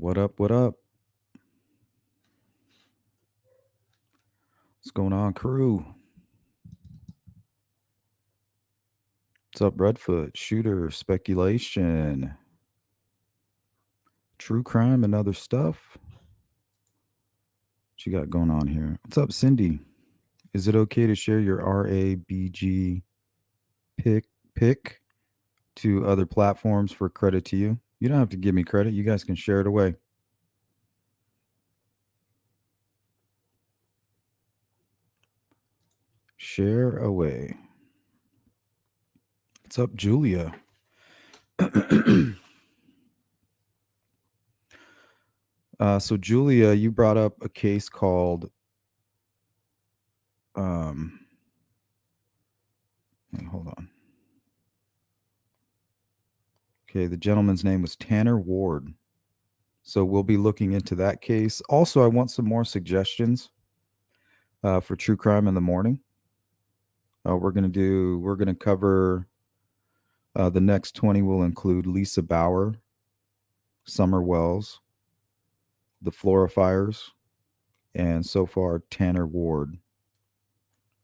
What up? What up? What's going on, crew? What's up, Redfoot? Shooter, speculation, true crime, and other stuff. What you got going on here? What's up, Cindy? Is it okay to share your RABG pick to other platforms for credit to you? You don't have to give me credit. You guys can share it away. Share away. What's up, Julia? So Julia, you brought up a case called um hold on. Okay, the gentleman's name was Tanner Ward. So we'll be looking into that case. Also, I want some more suggestions for true crime in the morning. We're gonna cover the next 20 will include Lisa Bauer, Summer Wells, the Flora Fires, and so far Tanner Ward.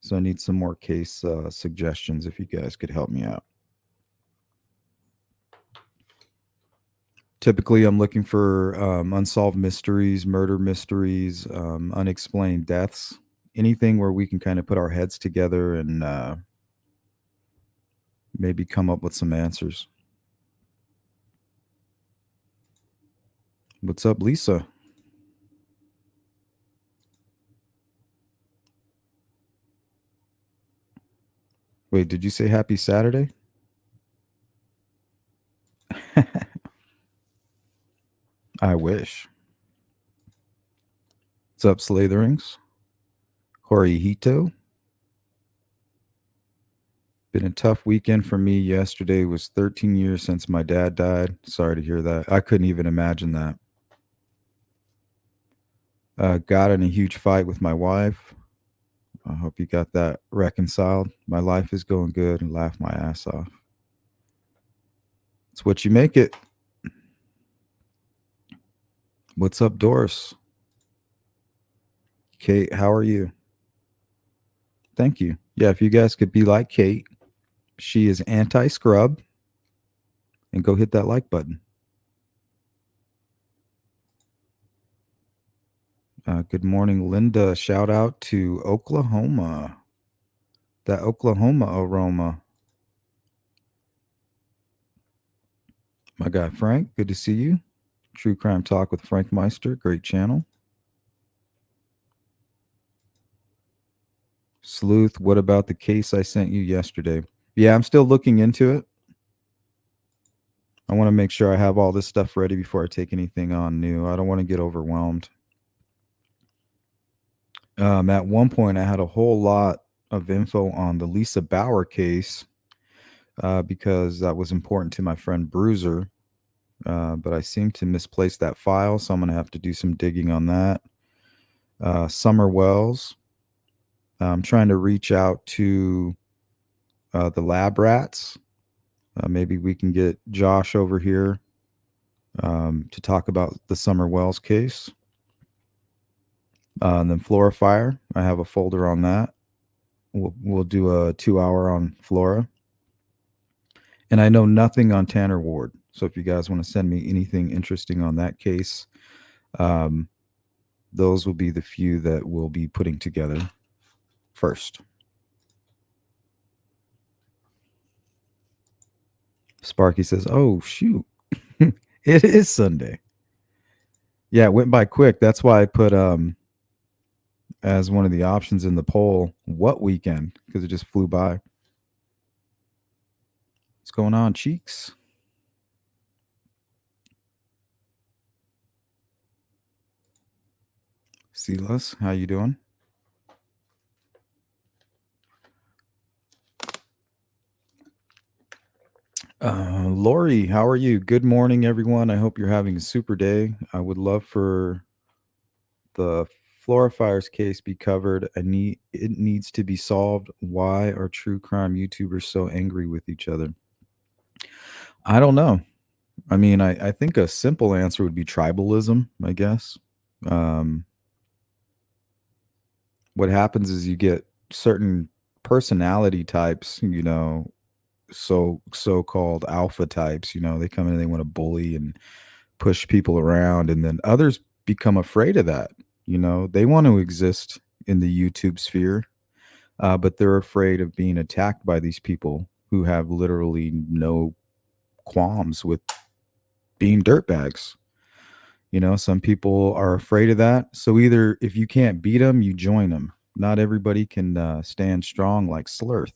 So I need some more case suggestions if you guys could help me out. Typically, I'm looking for unsolved mysteries, murder mysteries, unexplained deaths, anything where we can kind of put our heads together and maybe come up with some answers. What's up, Lisa? Wait, did you say happy Saturday? I wish. What's up, Slatherings? Horihito? Been a tough weekend for me. Yesterday was 13 years since my dad died. Sorry to hear that. I couldn't even imagine that. Got in a huge fight with my wife. I hope you got that reconciled. My life is going good and laugh my ass off. It's what you make it. What's up, Doris? Kate, how are you? Thank you. Yeah, if you guys could be like Kate, she is anti scrub, and go hit that like button. Good morning, Linda. Shout out to Oklahoma. That Oklahoma aroma. My guy Frank, good to see you. True Crime Talk with Frank Meister, great channel. Sleuth, what about the case I sent you yesterday? Yeah, I'm still looking into it. I want to make sure I have all this stuff ready before I take anything on new. I don't want to get overwhelmed. At one point, I had a whole lot of info on the Lisa Bauer case because that was important to my friend Bruiser. But I seem to misplace that file, so I'm going to have to do some digging on that. Summer Wells. I'm trying to reach out to the lab rats. Maybe we can get Josh over here to talk about the Summer Wells case. And then Flora Fire. I have a folder on that. We'll do a 2-hour on Flora. And I know nothing on Tanner Ward. So if you guys want to send me anything interesting on that case, those will be the few that we'll be putting together first. Sparky says, "Oh shoot, it is Sunday." Yeah, it went by quick. That's why I put as one of the options in the poll, what weekend? Because it just flew by. What's going on, Cheeks? Silas, how you doing? Lori, how are you? Good morning, everyone. I hope you're having a super day. I would love for the Flora Fires case be covered. It needs to be solved. Why are true crime YouTubers so angry with each other? I don't know. I mean, I think a simple answer would be tribalism, I guess. Um, what happens is you get certain personality types, so-called alpha types, they come in and they want to bully and push people around, and then others become afraid of that. They want to exist in the YouTube sphere, but they're afraid of being attacked by these people who have literally no qualms with being dirtbags. Some people are afraid of that. So either if you can't beat them, you join them. Not everybody can stand strong like Sleuth.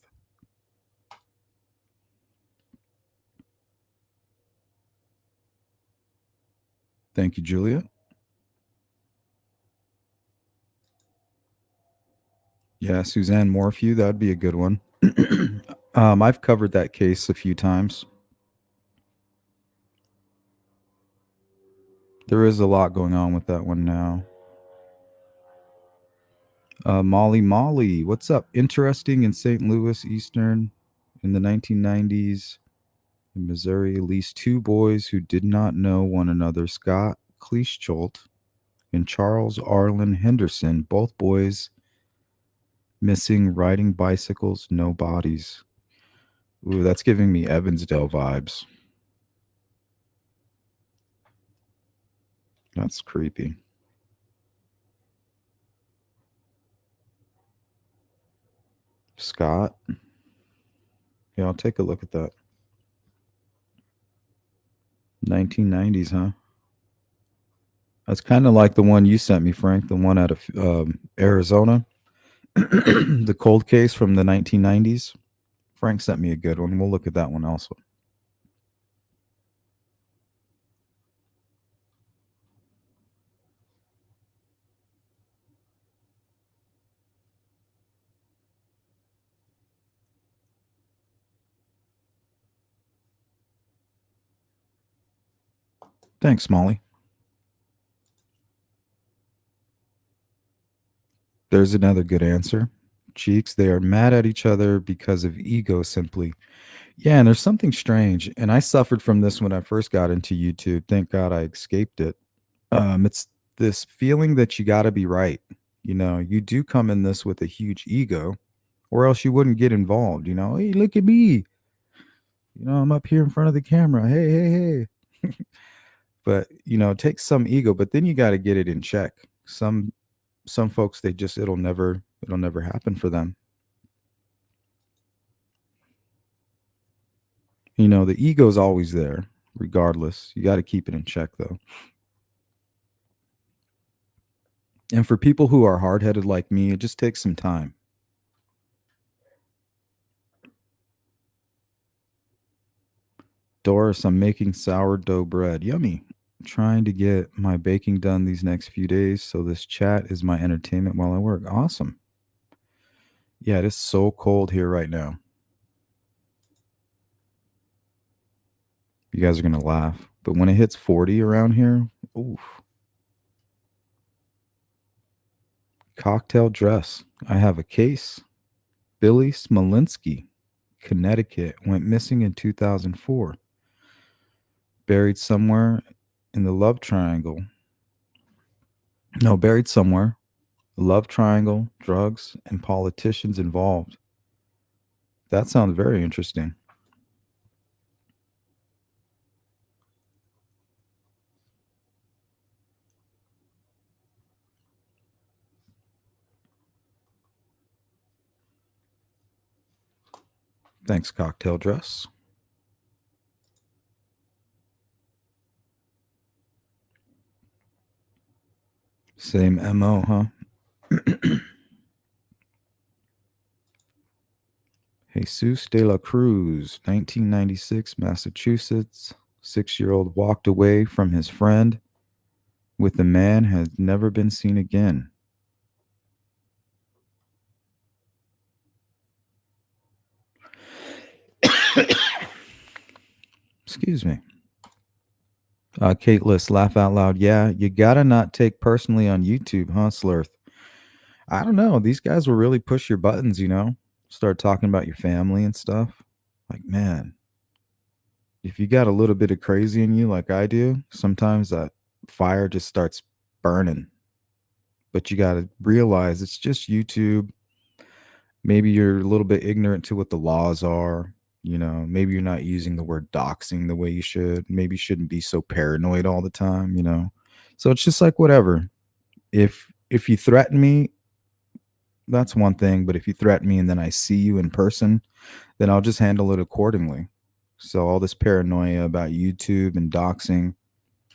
Thank you, Julia. Yeah, Suzanne Morphew, that'd be a good one. I've covered that case a few times. There is a lot going on with that one now. Molly, what's up? Interesting in St. Louis Eastern in the 1990s in Missouri, at least two boys who did not know one another, Scott Cleescholt and Charles Arlen Henderson, both boys missing riding bicycles, no bodies. Ooh, that's giving me Evansdale vibes. That's creepy. Scott? Yeah, I'll take a look at that. 1990s, huh? That's kind of like the one you sent me, Frank, the one out of Arizona, the cold case from the 1990s. Frank sent me a good one. We'll look at that one also. Thanks, Molly. There's another good answer. Cheeks, they are mad at each other because of ego simply. Yeah, and there's something strange. And I suffered from this when I first got into YouTube. Thank God I escaped it. It's this feeling that you got to be right. You do come in this with a huge ego, or else you wouldn't get involved. Hey, look at me. I'm up here in front of the camera. Hey, hey, hey. But it takes some ego, but then you got to get it in check. Some folks, they just it'll never happen for them. The ego's always there, regardless. You got to keep it in check, though. And for people who are hard headed like me, it just takes some time. Doris, I'm making sourdough bread. Yummy. Trying to get my baking done these next few days, so this chat is my entertainment while I work. Awesome. Yeah, it is so cold here right now. You guys are going to laugh. But when it hits 40 around here, oof. Cocktail dress. I have a case. Billy Smolinski, Connecticut, went missing in 2004. Buried somewhere in the love triangle. No, buried somewhere. Love triangle, drugs, and politicians involved. That sounds very interesting. Thanks, cocktail dress. Same MO, huh? Jesus de la Cruz, 1996, Massachusetts. 6-year-old walked away from his friend with the man has never been seen again. Excuse me. Kate List, laugh out loud. Yeah, you gotta not take personally on YouTube, huh, Slurth? I don't know. These guys will really push your buttons, Start talking about your family and stuff. Like, man, If you got a little bit of crazy in you like I do, sometimes that fire just starts burning. But you got to realize it's just YouTube. Maybe you're a little bit ignorant to what the laws are. Maybe you're not using the word doxing the way you should. Maybe you shouldn't be so paranoid all the time. So it's just like whatever. If you threaten me, that's one thing, but if you threaten me and then I see you in person, then I'll just handle it accordingly. So all this paranoia about YouTube and doxing,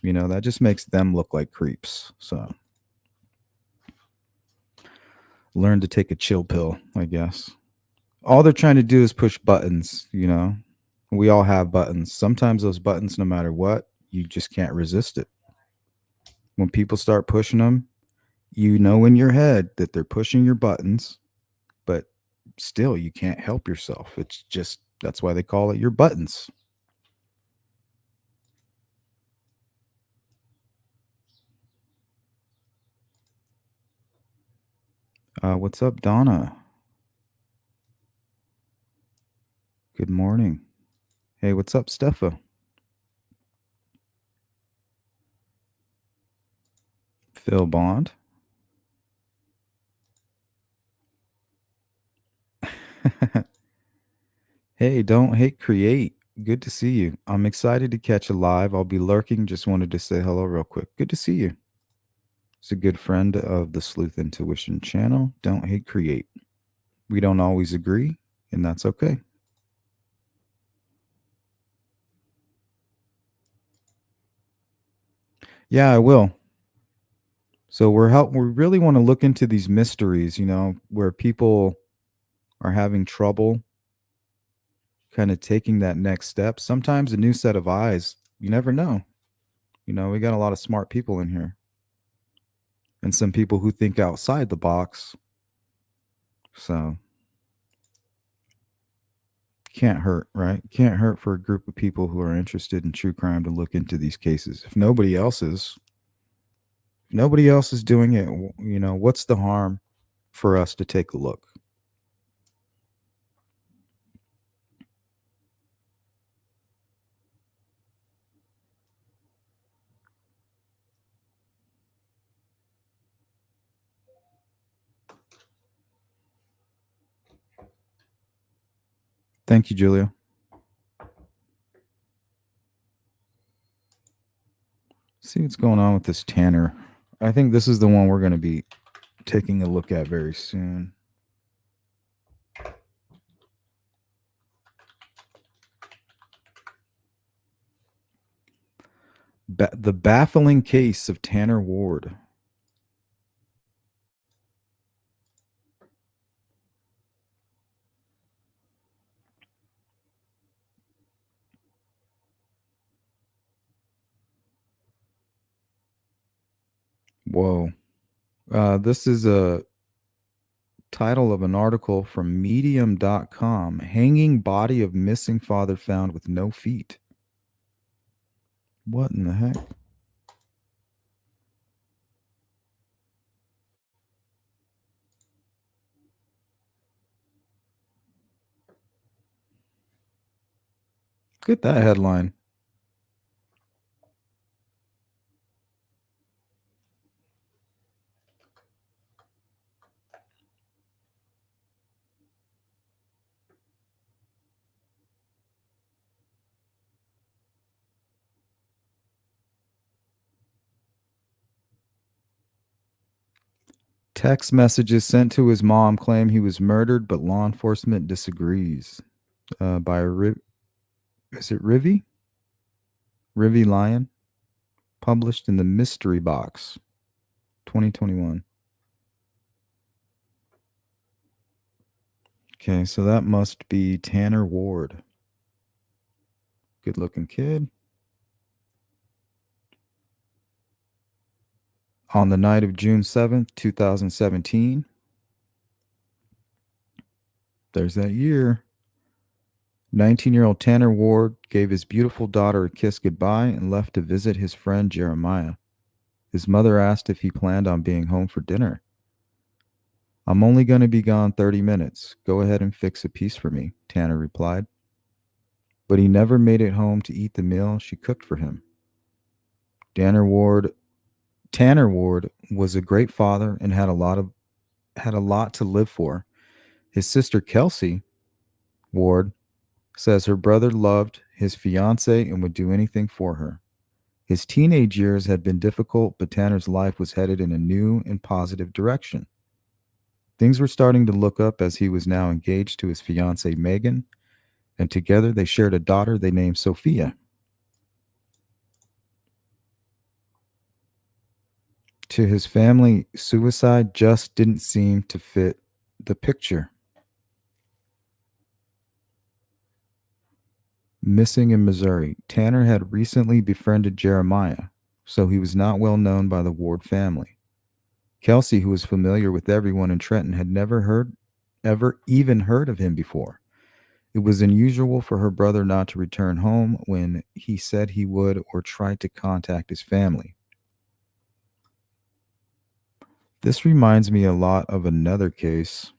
that just makes them look like creeps. So learn to take a chill pill, I guess. All they're trying to do is push buttons. We all have buttons. Sometimes those buttons, no matter what, you just can't resist it. When people start pushing them, you know in your head that they're pushing your buttons, but still you can't help yourself. It's just that's why they call it your buttons. What's up, Donna? Good morning. Hey, what's up, Steffa? Phil Bond. Hey, don't hate, create. Good to see you. I'm excited to catch a live. I'll be lurking. Just wanted to say hello real quick. Good to see you. He's a good friend of the Sleuth Intuition channel. Don't hate, create. We don't always agree, and that's okay. Yeah, I will. So we really want to look into these mysteries, where people are having trouble kind of taking that next step. Sometimes a new set of eyes, you never know. We got a lot of smart people in here and some people who think outside the box. So can't hurt, right? Can't hurt for a group of people who are interested in true crime to look into these cases. If nobody else is doing it, what's the harm for us to take a look? Thank you, Julia. See what's going on with this Tanner. I think this is the one we're going to be taking a look at very soon. The baffling case of Tanner Ward. Whoa. This is a title of an article from medium.com. Hanging body of missing father found with no feet. What in the heck? Get that headline. Text messages sent to his mom claim he was murdered, but law enforcement disagrees. By is it Rivi? Rivi Lion, published in the Mystery Box, 2021. Okay, so that must be Tanner Ward. Good looking kid. On the night of June 7th, 2017. There's that year. 19-year-old Tanner Ward gave his beautiful daughter a kiss goodbye and left to visit his friend Jeremiah. His mother asked if he planned on being home for dinner. I'm only going to be gone 30 minutes. Go ahead and fix a piece for me, Tanner replied. but he never made it home to eat the meal she cooked for him. Tanner Ward Tanner Ward was a great father and had a lot to live for. His sister Kelsey Ward says her brother loved his fiancee and would do anything for her. His teenage years had been difficult, but Tanner's life was headed in a new and positive direction. Things were starting to look up as he was now engaged to his fiancee Megan, and together they shared a daughter they named Sophia. To his family, suicide just didn't seem to fit the picture. Missing in Missouri, Tanner had recently befriended Jeremiah, so he was not well known by the Ward family. Kelsey, who was familiar with everyone in Trenton, had ever even heard of him before. It was unusual for her brother not to return home when he said he would or tried to contact his family. This reminds me a lot of another case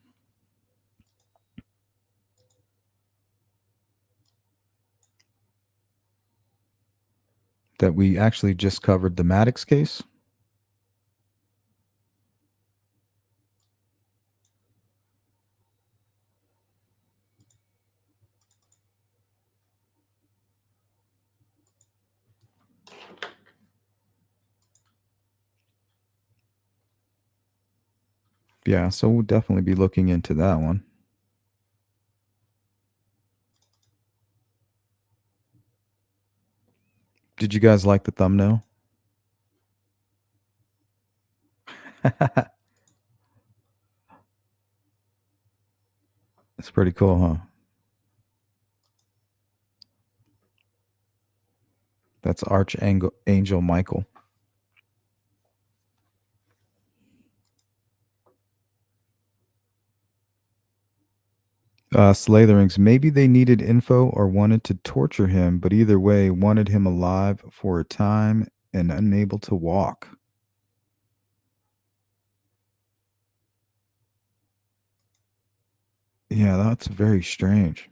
that we actually just covered, the Maddox case. Yeah, so we'll definitely be looking into that one. Did you guys like the thumbnail? It's pretty cool, huh? That's Archangel Michael. Slatherings. Maybe they needed info or wanted to torture him, but either way, wanted him alive for a time and unable to walk. Yeah, that's very strange.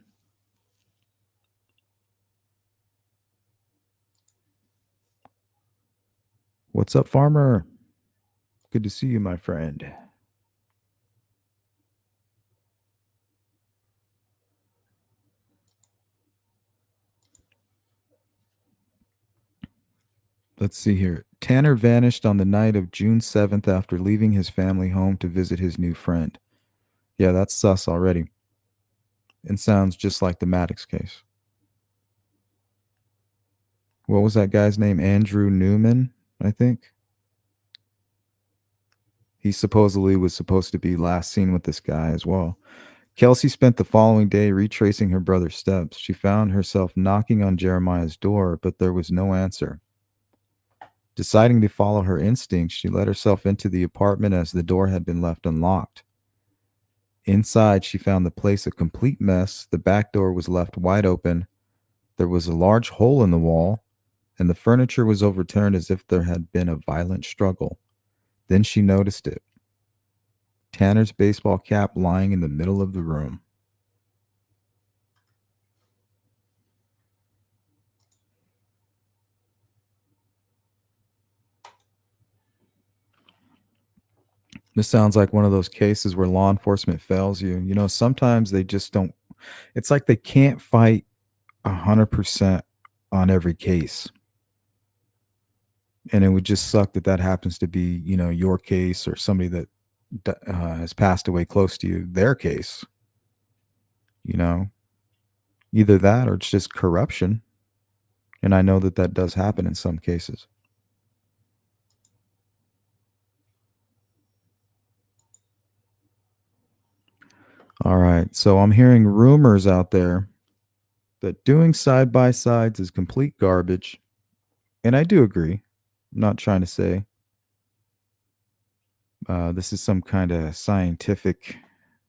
What's up, farmer? Good to see you, my friend. Let's see here. Tanner vanished on the night of June 7th after leaving his family home to visit his new friend. Yeah, that's sus already. And sounds just like the Maddox case. What was that guy's name? Andrew Newman, I think. He supposedly was supposed to be last seen with this guy as well. Kelsey spent the following day retracing her brother's steps. She found herself knocking on Jeremiah's door, but there was no answer. Deciding to follow her instincts, she let herself into the apartment as the door had been left unlocked. Inside, she found the place a complete mess. The back door was left wide open. There was a large hole in the wall, and the furniture was overturned as if there had been a violent struggle. Then she noticed it. Tanner's baseball cap lying in the middle of the room. This sounds like one of those cases where law enforcement fails you. You know, sometimes they just don't, it's like they can't fight 100% on every case. And it would just suck that that happens to be, you know, your case or somebody that has passed away close to you, their case. You know, either that or it's just corruption. And I know that that does happen in some cases. All right. So I'm hearing rumors out there that doing side by sides is complete garbage. And I do agree. I'm not trying to say this is some kind of scientific,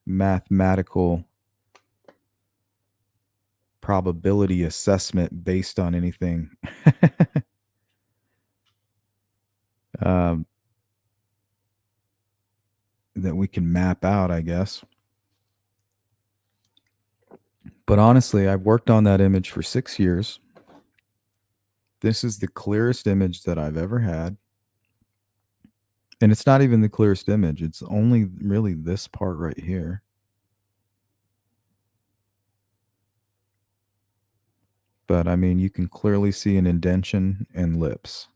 mathematical probability assessment based on anything um, that we can map out, I guess. But honestly, I've worked on that image for 6 years. This is the clearest image that I've ever had. And it's not even the clearest image. It's only really this part right here. But I mean, you can clearly see an indention and lips.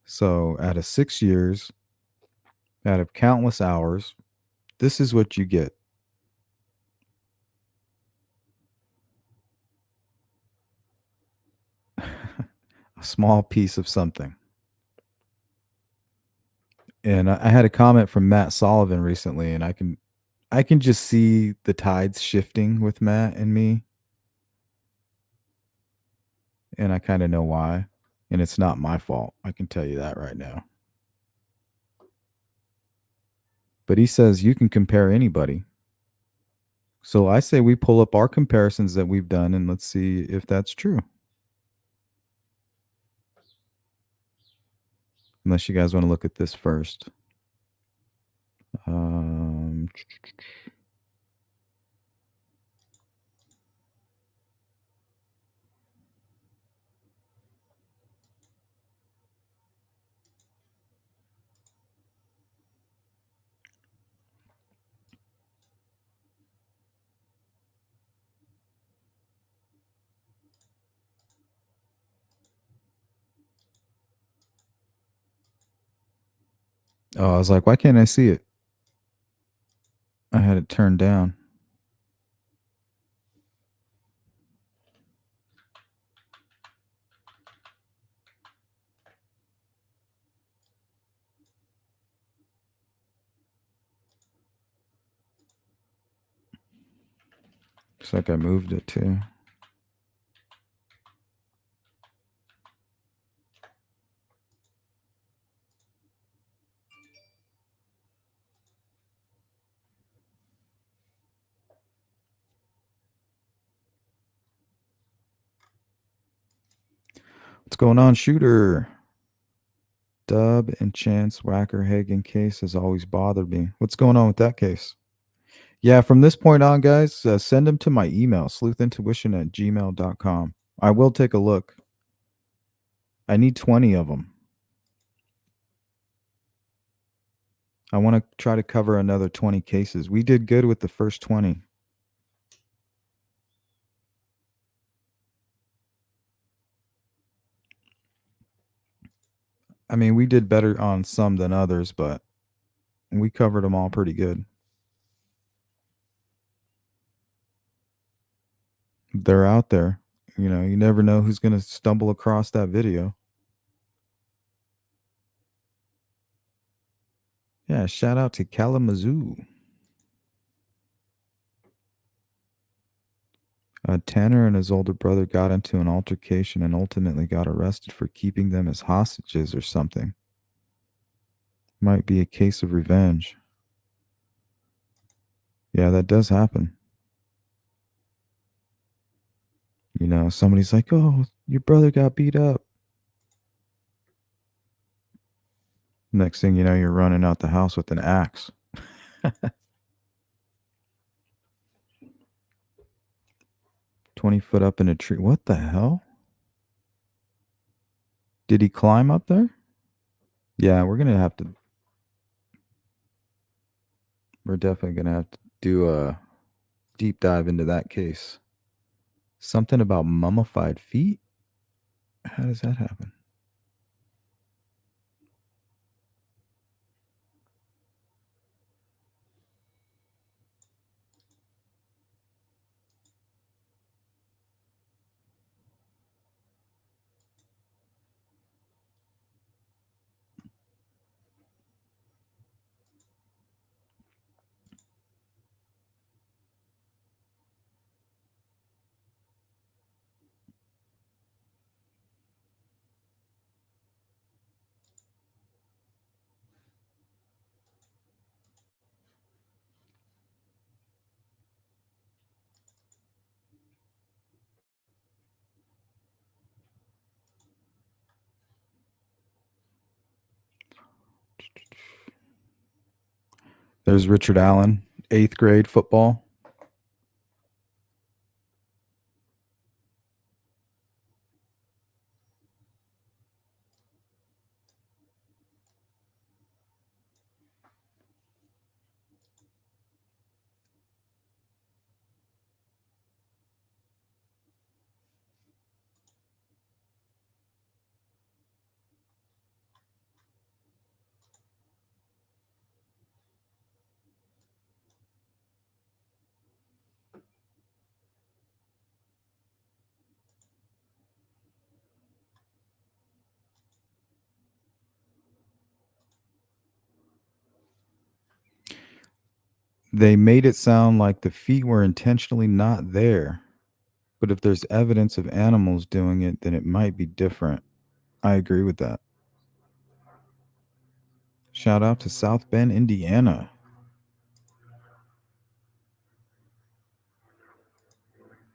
So out of 6 years, out of countless hours, this is what you get. A small piece of something. And I had a comment from Matt Sullivan recently, and I can just see the tides shifting with Matt and me, and I kind of know why. And it's not my fault. I can tell you that right now. But he says you can compare anybody. So I say we pull up our comparisons that we've done and let's see if that's true. Unless you guys want to look at this first. Um, oh, I was like, why can't I see it? I had it turned down. Looks like I moved it too. What's going on, Shooter? Dub and Chance Whacker Hagen case has always bothered me. What's going on with that case? Yeah, from this point on, guys, send them to my email, sleuthintuition@gmail.com. I will take a look. I need 20 of them. I want to try to cover another 20 cases. We did good with the first 20. I mean, we did better on some than others, but we covered them all pretty good. They're out there. You know, you never know who's going to stumble across that video. Yeah, shout out to Kalamazoo. Tanner and his older brother got into an altercation and ultimately got arrested for keeping them as hostages or something. Might be a case of revenge. Yeah, that does happen. You know, somebody's like, oh, your brother got beat up. Next thing you know, you're running out the house with an axe. 20 foot up in a tree. What the hell? Did he climb up there? Yeah, we're definitely going to have to do a deep dive into that case. Something about mummified feet? How does that happen? There's Richard Allen, 8th grade football. They made it sound like the feet were intentionally not there. But if there's evidence of animals doing it, then it might be different. I agree with that. Shout out to South Bend, Indiana.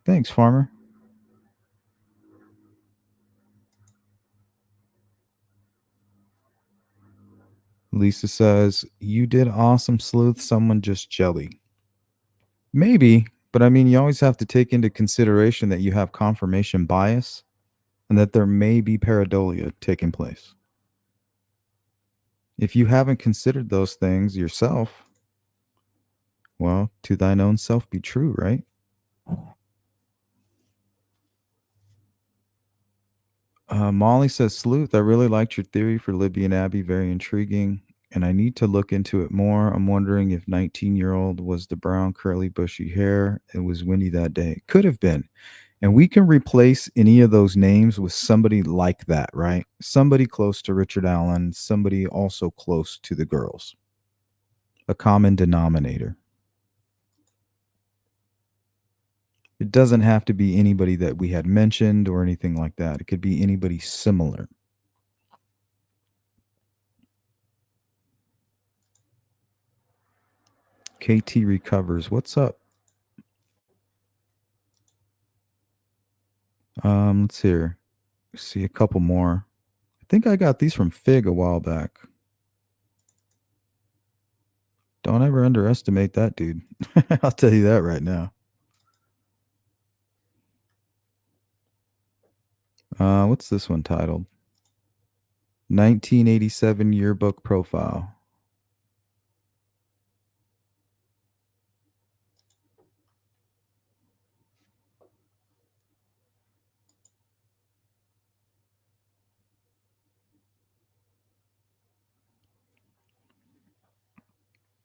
Thanks, Farmer. Lisa says, "You did awesome, Sleuth. Someone just jelly." Maybe, but I mean, you always have to take into consideration that you have confirmation bias and that there may be pareidolia taking place. If you haven't considered those things yourself, well, to thine own self be true, right? Molly says, Sleuth, I really liked your theory for Libby and Abby. Very intriguing. And I need to look into it more. I'm wondering if 19-year-old was the brown, curly, bushy hair. It was windy that day. Could have been. And we can replace any of those names with somebody like that, right? Somebody close to Richard Allen, somebody also close to the girls. A common denominator. It doesn't have to be anybody that we had mentioned or anything like that. It could be anybody similar. KT recovers. What's up? Let's see a couple more. I think I got these from Fig a while back. Don't ever underestimate that dude. I'll tell you that right now. What's this one titled? 1987 yearbook profile.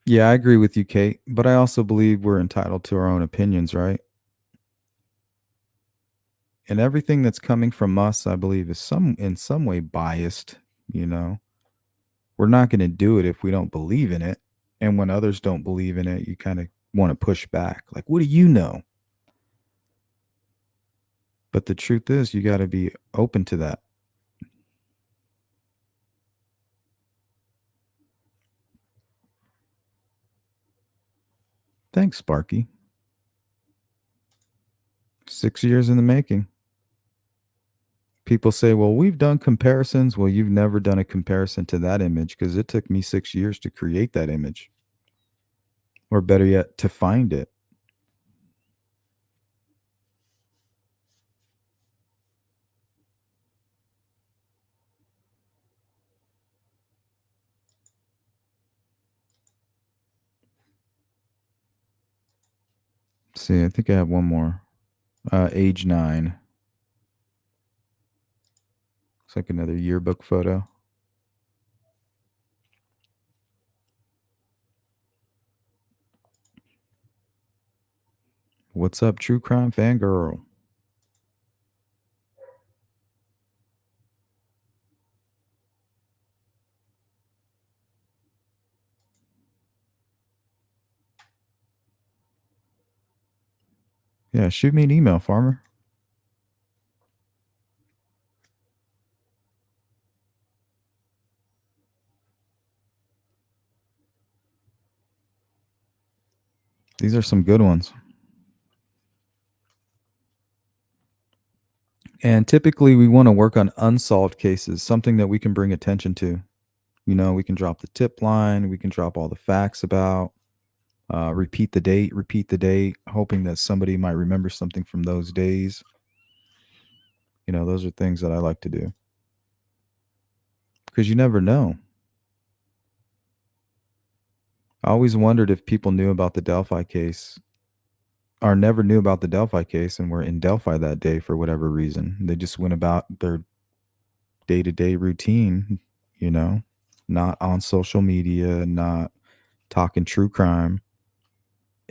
Yeah, I agree with you, Kate, but I also believe we're entitled to our own opinions, right? And everything that's coming from us, I believe, is in some way biased, you know. We're not going to do it if we don't believe in it. And when others don't believe in it, you kind of want to push back. Like, what do you know? But the truth is, you got to be open to that. Thanks, Sparky. 6 years in the making. People say, well, we've done comparisons. Well, you've never done a comparison to that image because it took me 6 years to create that image. Or better yet, to find it. See, I think I have one more. Age 9. Looks like another yearbook photo. What's up, true crime fangirl? Yeah, shoot me an email, Farmer. These are some good ones. And typically, we want to work on unsolved cases, something that we can bring attention to. You know, we can drop the tip line, we can drop all the facts about, repeat the date, hoping that somebody might remember something from those days. You know, those are things that I like to do because you never know. I always wondered if people knew about the Delphi case or never knew about the Delphi case and were in Delphi that day for whatever reason. They just went about their day to day routine, you know, not on social media, not talking true crime,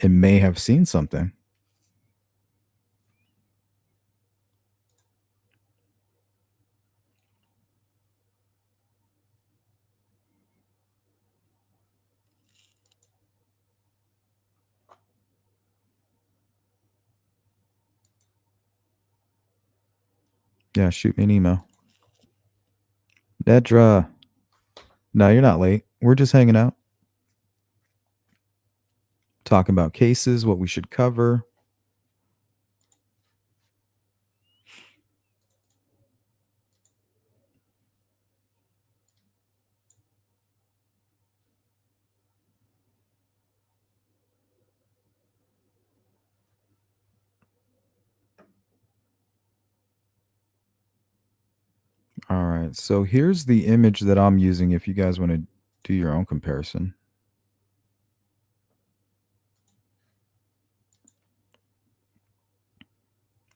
and may have seen something. Yeah, shoot me an email. Nedra. No, you're not late. We're just hanging out, talking about cases, what we should cover. All right. So here's the image that I'm using if you guys want to do your own comparison.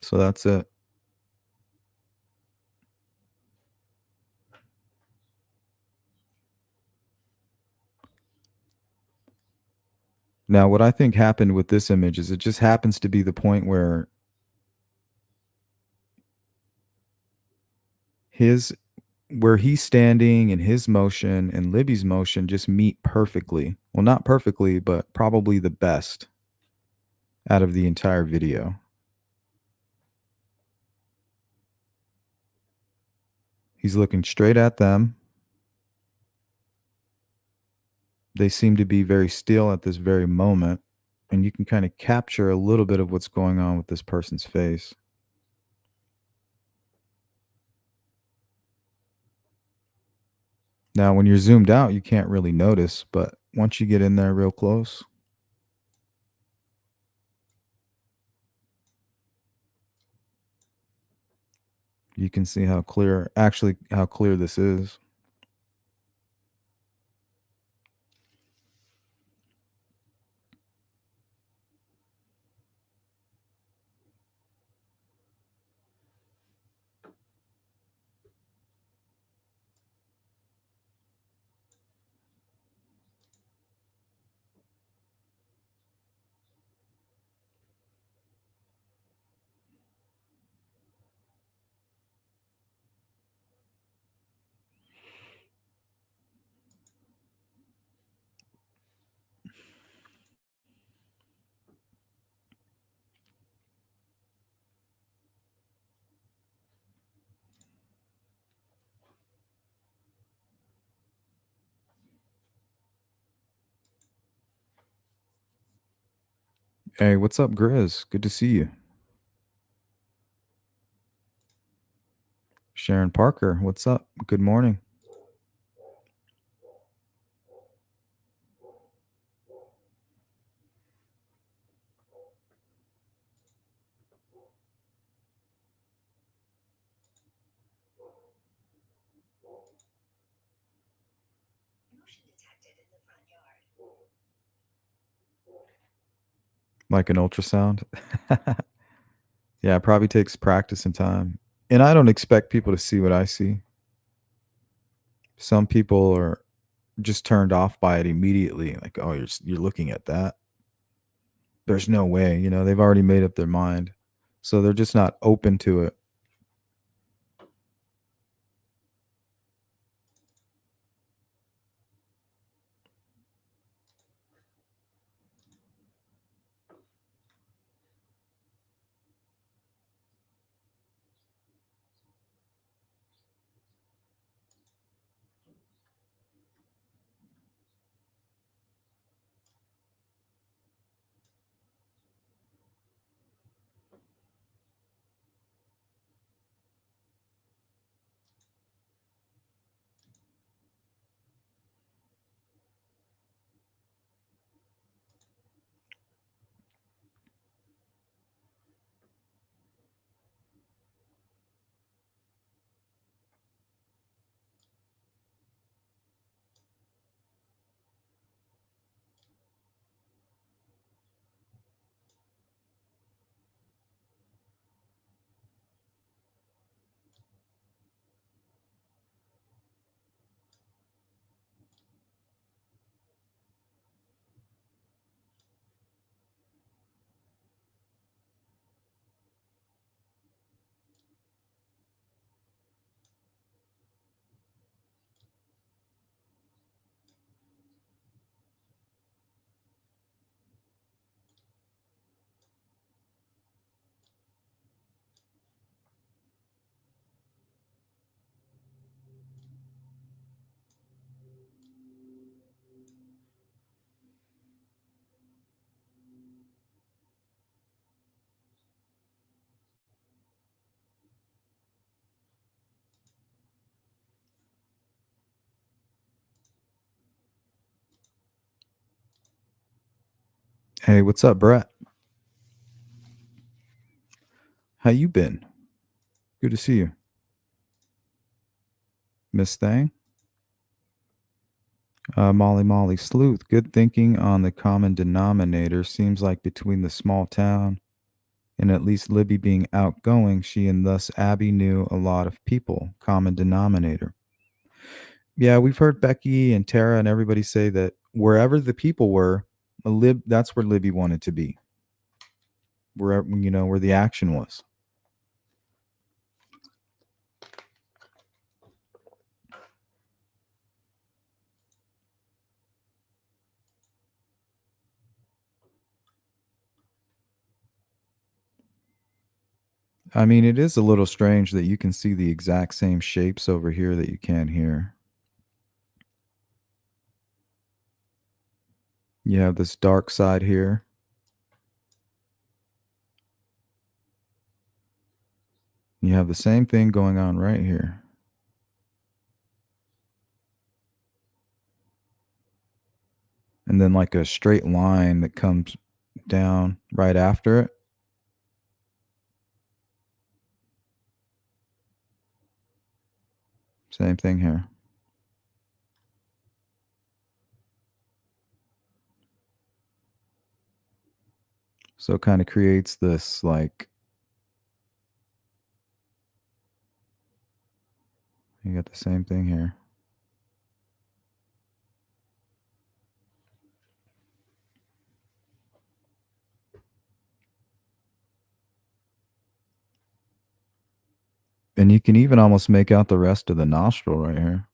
So that's it. Now, what I think happened with this image is it just happens to be the point where his where he's standing and his motion and Libby's motion just meet perfectly. Well, not perfectly, but probably the best out of the entire video. He's looking straight at them. They seem to be very still at this very moment, and you can kind of capture a little bit of what's going on with this person's face. Now, when you're zoomed out, you can't really notice, but once you get in there real close, you can see how clear this is. Hey, what's up, Grizz? Good to see you. Sharon Parker, what's up? Good morning. Like an ultrasound? Yeah, it probably takes practice and time. And I don't expect people to see what I see. Some people are just turned off by it immediately. Like, oh, you're looking at that. There's no way, they've already made up their mind. So they're just not open to it. Hey, what's up, Brett? How you been? Good to see you. Miss Thang? Molly Sleuth. Good thinking on the common denominator. Seems like between the small town and at least Libby being outgoing, she and thus Abby knew a lot of people. Common denominator. Yeah, we've heard Becky and Tara and everybody say that wherever the people were, that's where Libby wanted to be. Wherever where the action was. I mean, it is a little strange that you can see the exact same shapes over here that you can here. You have this dark side here. You have the same thing going on right here. And then like a straight line that comes down right after it. Same thing here. So it kind of creates this like you got the same thing here. And you can even almost make out the rest of the nostril right here.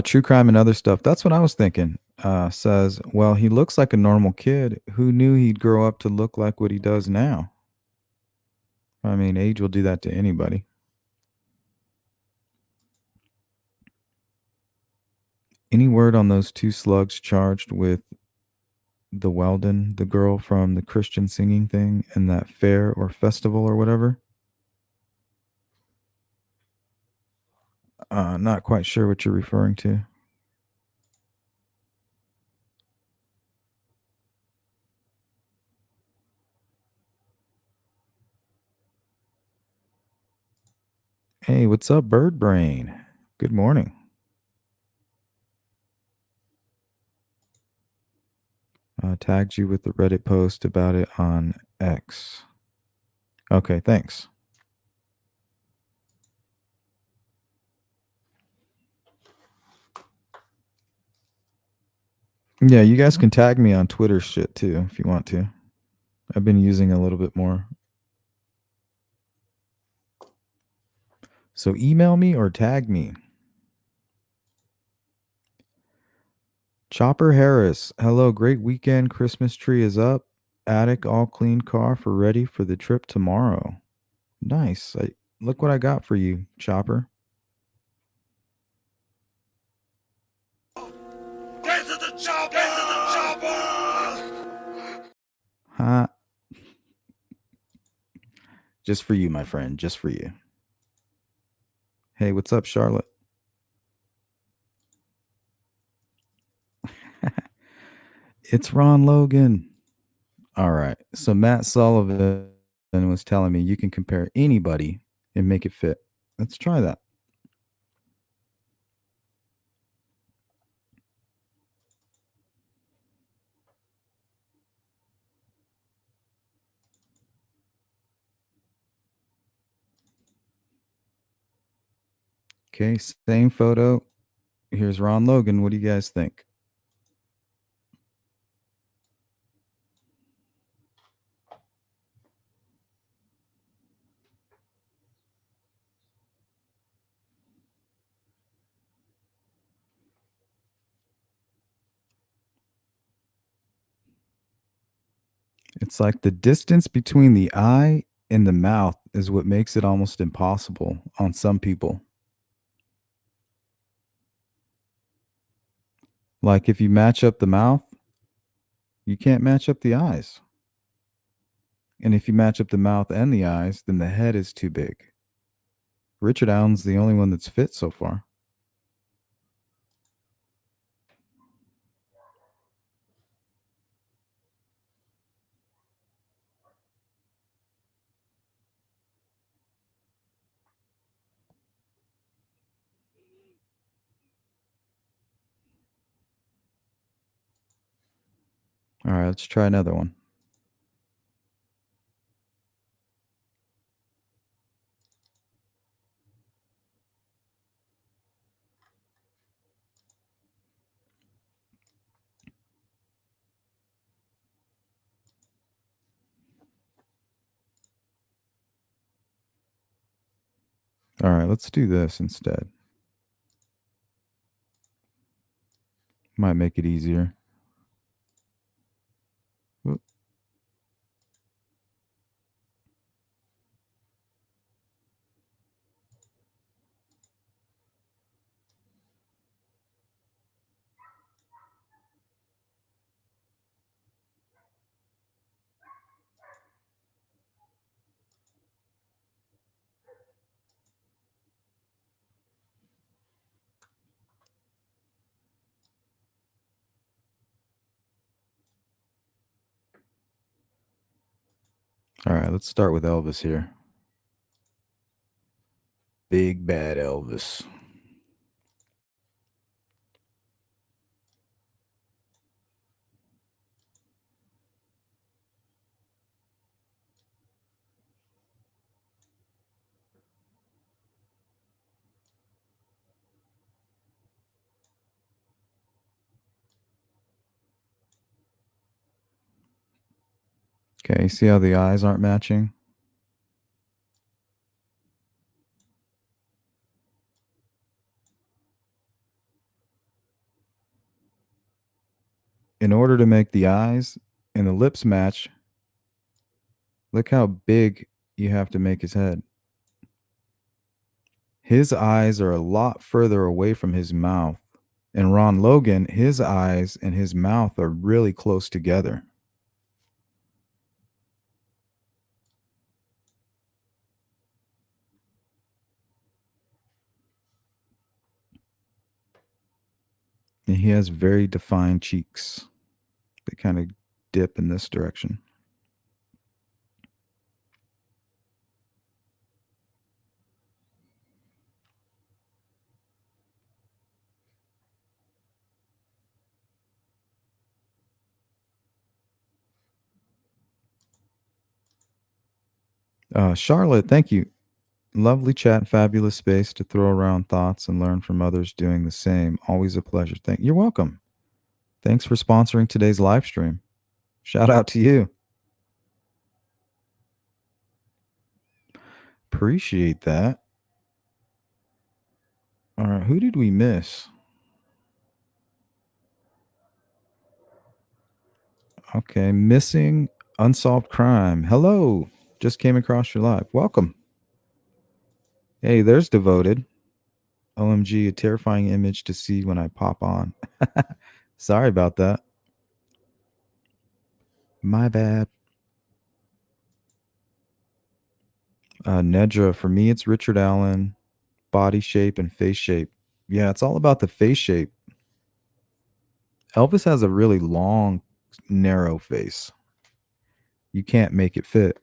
True crime and other stuff. That's what I was thinking. Says, well, he looks like a normal kid. Who knew he'd grow up to look like what he does now? I mean, age will do that to anybody. Any word on those two slugs charged with the Weldon, the girl from the Christian singing thing and that fair or festival or whatever? Not quite sure what you're referring to. Hey, what's up, Bird Brain? Good morning. Tagged you with the Reddit post about it on X. Okay, thanks. Yeah, you guys can tag me on Twitter shit too if you want to. I've been using a little bit more. So email me or tag me. Chopper Harris. Hello, great weekend. Christmas tree is up. Attic all clean car for ready for the trip tomorrow. Nice. Look what I got for you, Chopper. Get to the chopper! Get to the chopper! Huh? Just for you, my friend. Just for you. Hey, what's up, Charlotte? It's Ron Logan. All right. So Matt Sullivan was telling me you can compare anybody and make it fit. Let's try that. Okay, same photo. Here's Ron Logan. What do you guys think? It's like the distance between the eye and the mouth is what makes it almost impossible on some people. Like if you match up the mouth, you can't match up the eyes. And if you match up the mouth and the eyes, then the head is too big. Richard Allen's the only one that's fit so far. All right, let's try another one. All right, let's do this instead. Might make it easier. Whoop. All right, let's start with Elvis here. Big bad Elvis. Okay, see how the eyes aren't matching? In order to make the eyes and the lips match, look how big you have to make his head. His eyes are a lot further away from his mouth. And Ron Logan, his eyes and his mouth are really close together. And he has very defined cheeks. They kind of dip in this direction. Charlotte, thank you. Lovely chat, fabulous space to throw around thoughts and learn from others doing the same. Always a pleasure. You're welcome. Thanks for sponsoring today's live stream. Shout out to you. Appreciate that. All right, who did we miss? Okay, missing unsolved crime. Hello. Just came across your live. Welcome. Hey, there's Devoted. OMG, a terrifying image to see when I pop on. Sorry about that. My bad. Nedra, for me, it's Richard Allen, body shape and face shape. Yeah, it's all about the face shape. Elvis has a really long, narrow face. You can't make it fit.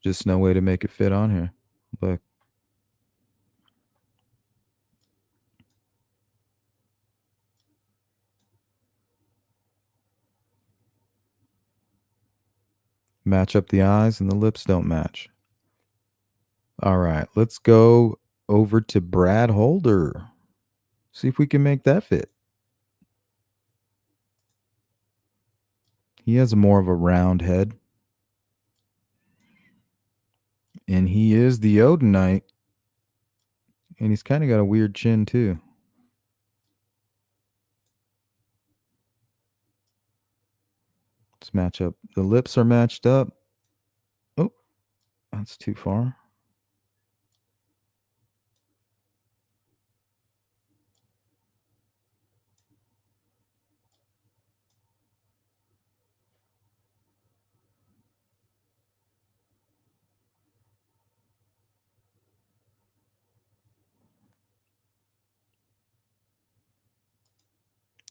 There's just no way to make it fit on here. Look. Match up the eyes and the lips don't match. All right, let's go over to Brad Holder. See if we can make that fit. He has more of a round head. And he is the Odinite. And he's kind of got a weird chin, too. Let's match up. The lips are matched up. Oh, that's too far.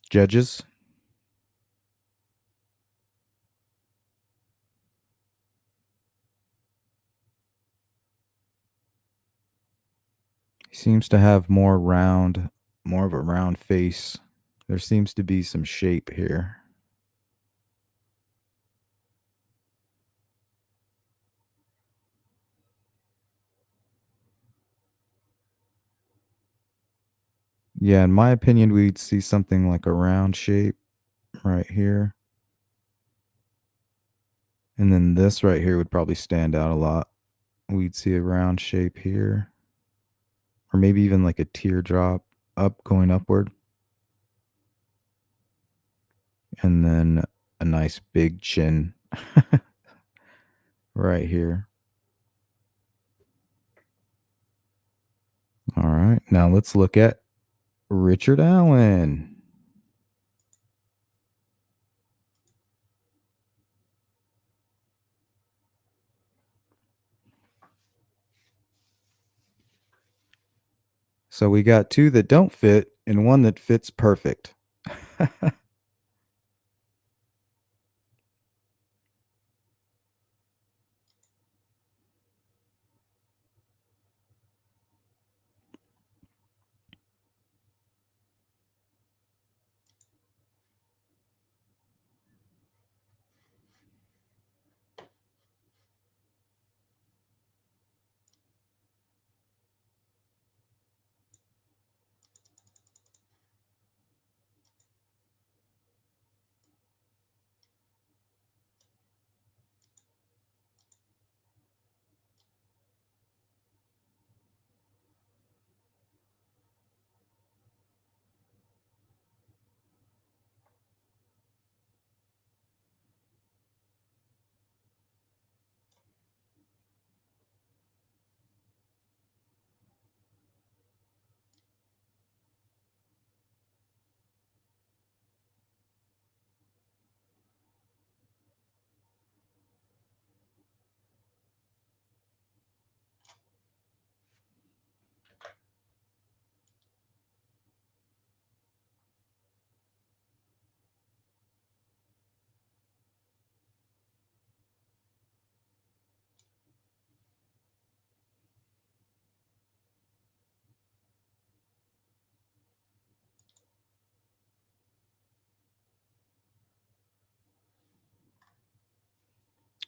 Judges. He seems to have more of a round face. There seems to be some shape here. Yeah, in my opinion, we'd see something like a round shape right here. And then this right here would probably stand out a lot. We'd see a round shape here. Or maybe even like a teardrop up going upward. And then a nice big chin right here. All right. Now let's look at Richard Allen. So we got two that don't fit and one that fits perfect.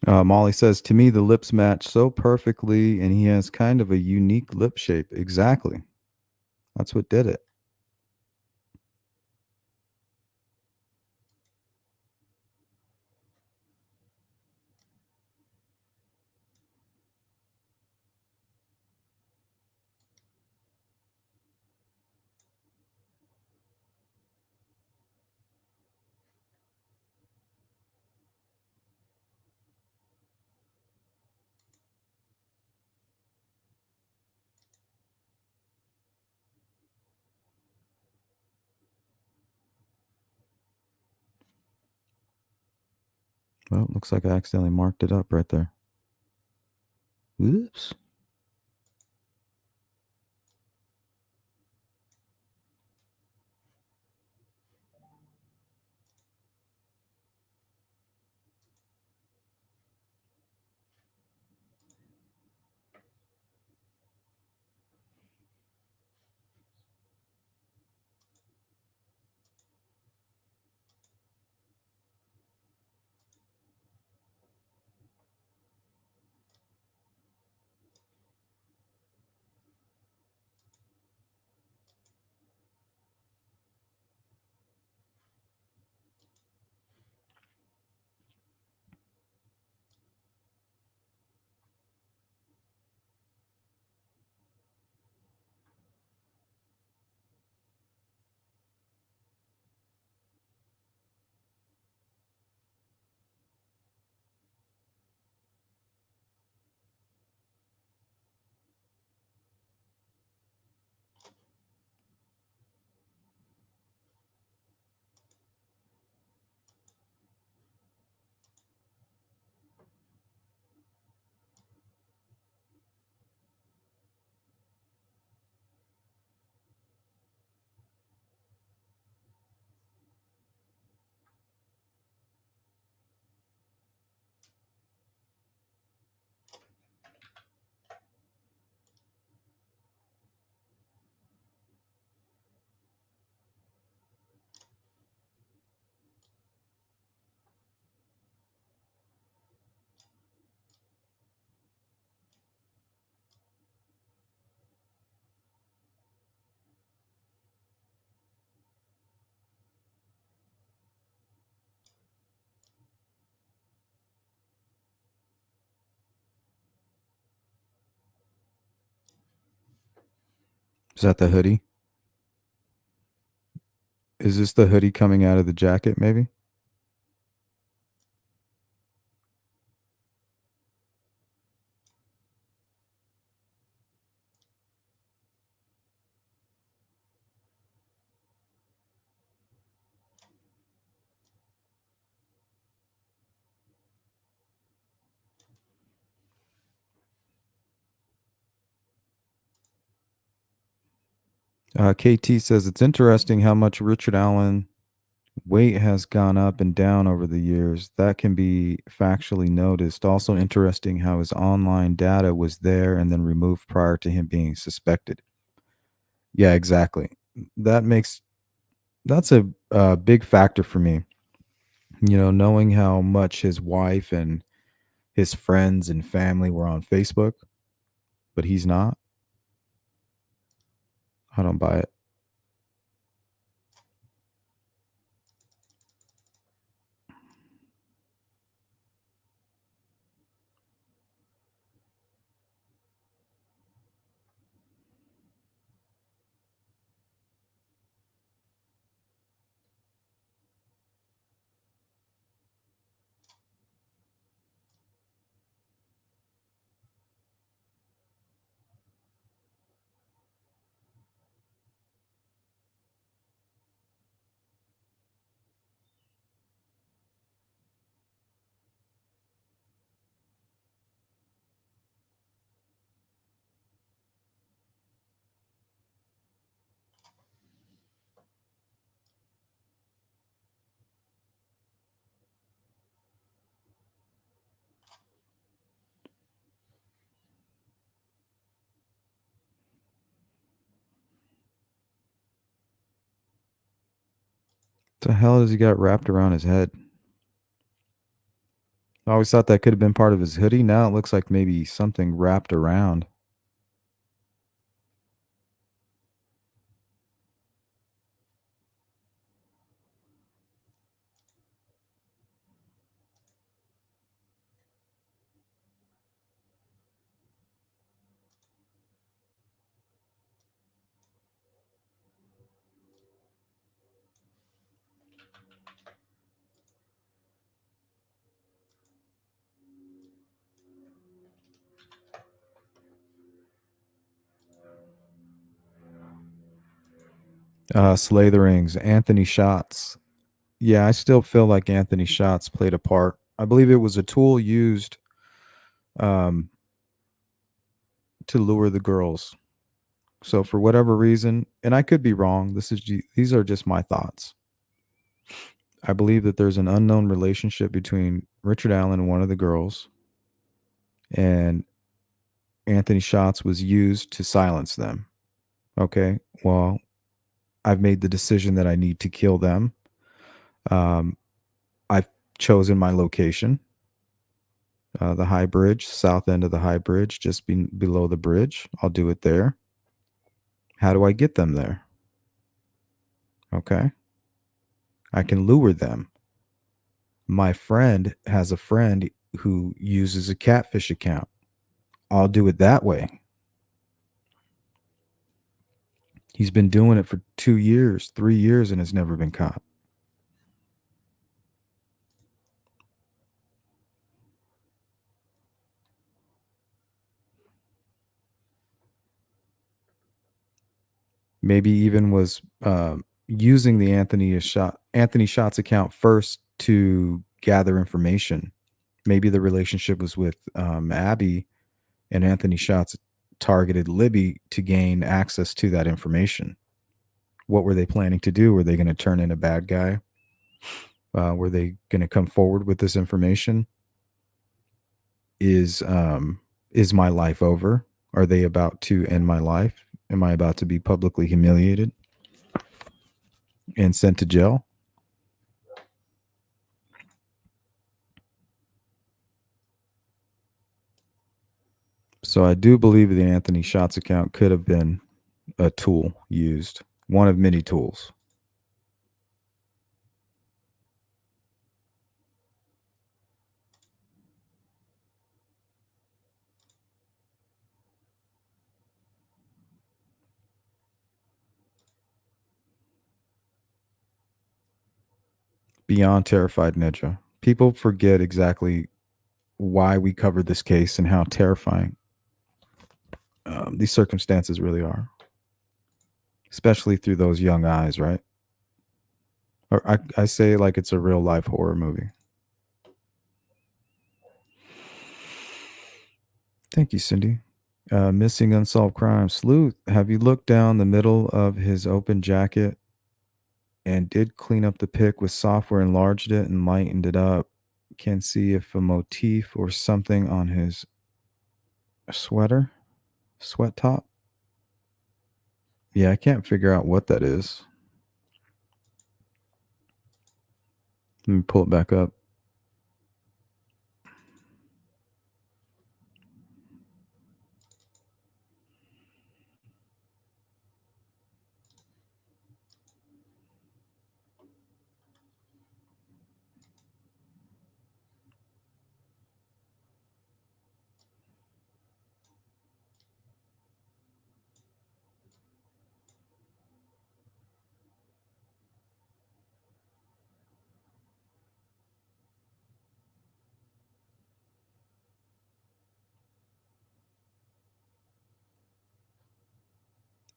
Molly says, to me, the lips match so perfectly, and he has kind of a unique lip shape. Exactly. That's what did it. Well, it looks like I accidentally marked it up right there. Oops. Is that the hoodie? Is this the hoodie coming out of the jacket, maybe? KT says it's interesting how much Richard Allen weight has gone up and down over the years. That can be factually noticed. Also interesting how his online data was there and then removed prior to him being suspected. Yeah, exactly. That makes that's a big factor for me. Knowing how much his wife and his friends and family were on Facebook, but he's not. I don't buy it. The hell has he got wrapped around his head? I always thought that could have been part of his hoodie. Now it looks like maybe something wrapped around. Slay the Rings, Anthony Shots. Yeah, I still feel like Anthony Shots played a part. I believe it was a tool used um, to lure the girls. So for whatever reason, and I could be wrong, these are just my thoughts. I believe that there's an unknown relationship between Richard Allen and one of the girls, and Anthony Shots was used to silence them. Okay, well, I've made the decision that I need to kill them. Um, I've chosen my location, the High Bridge, south end of the High Bridge, just below the bridge. I'll do it there. How do I get them there? Okay, I can lure them. My friend has a friend who uses a catfish account. I'll do it that way. He's been doing it for 2 years, 3 years, and has never been caught. Maybe even was using the Anthony Shots account first to gather information. Maybe the relationship was with Abby, and Anthony Shots targeted Libby to gain access to that information. What were they planning to do? Were they going to turn in a bad guy? Were they going to come forward with this information? Is my life over? Are they about to end my life? Am I about to be publicly humiliated and sent to jail? So I do believe the Anthony Shots account could have been a tool used, one of many tools. Beyond terrified, Nedra. People forget exactly why we covered this case and how terrifying these circumstances really are, especially through those young eyes, right? Or I say like it's a real life horror movie. Thank you, Cindy. Missing unsolved crimes. Sleuth, have you looked down the middle of his open jacket and did clean up the pic with software, enlarged it and lightened it up? Can see if a motif or something on his sweat top. Yeah, I can't figure out what that is. Let me pull it back up.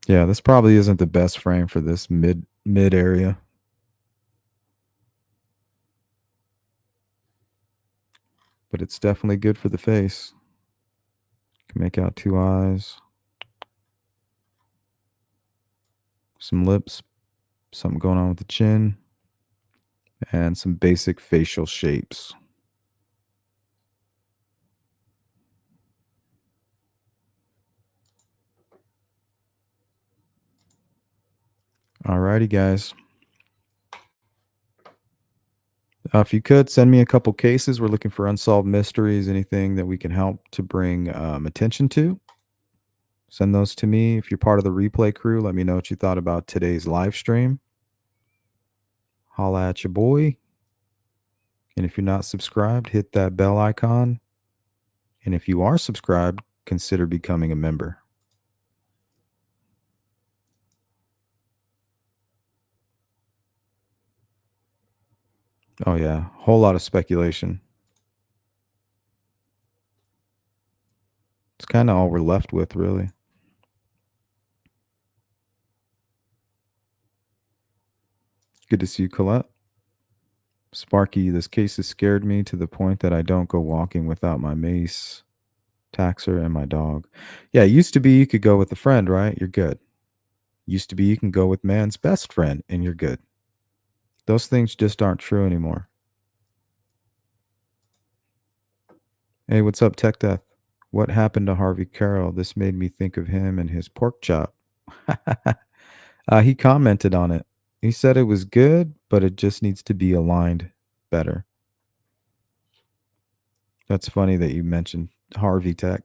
Yeah, this probably isn't the best frame for this mid area, but it's definitely good for the face. Can make out two eyes, some lips, something going on with the chin, and some basic facial shapes. Alrighty, guys. If you could send me a couple cases, we're looking for unsolved mysteries, anything that we can help to bring attention to. Send those to me. If you're part of the replay crew, let me know what you thought about today's live stream. Holla at your boy. And if you're not subscribed, hit that bell icon. And if you are subscribed, consider becoming a member. Oh, yeah. Whole lot of speculation. It's kind of all we're left with, really. Good to see you, Colette. Sparky, this case has scared me to the point that I don't go walking without my mace, taxer, and my dog. Yeah, it used to be you could go with a friend, right? You're good. Used to be you can go with man's best friend and you're good. Those things just aren't true anymore. Hey, what's up, Tech Death? What happened to Harvey Carroll? This made me think of him and his pork chop. He commented on it. He said it was good, but it just needs to be aligned better. That's funny that you mentioned Harvey Tech.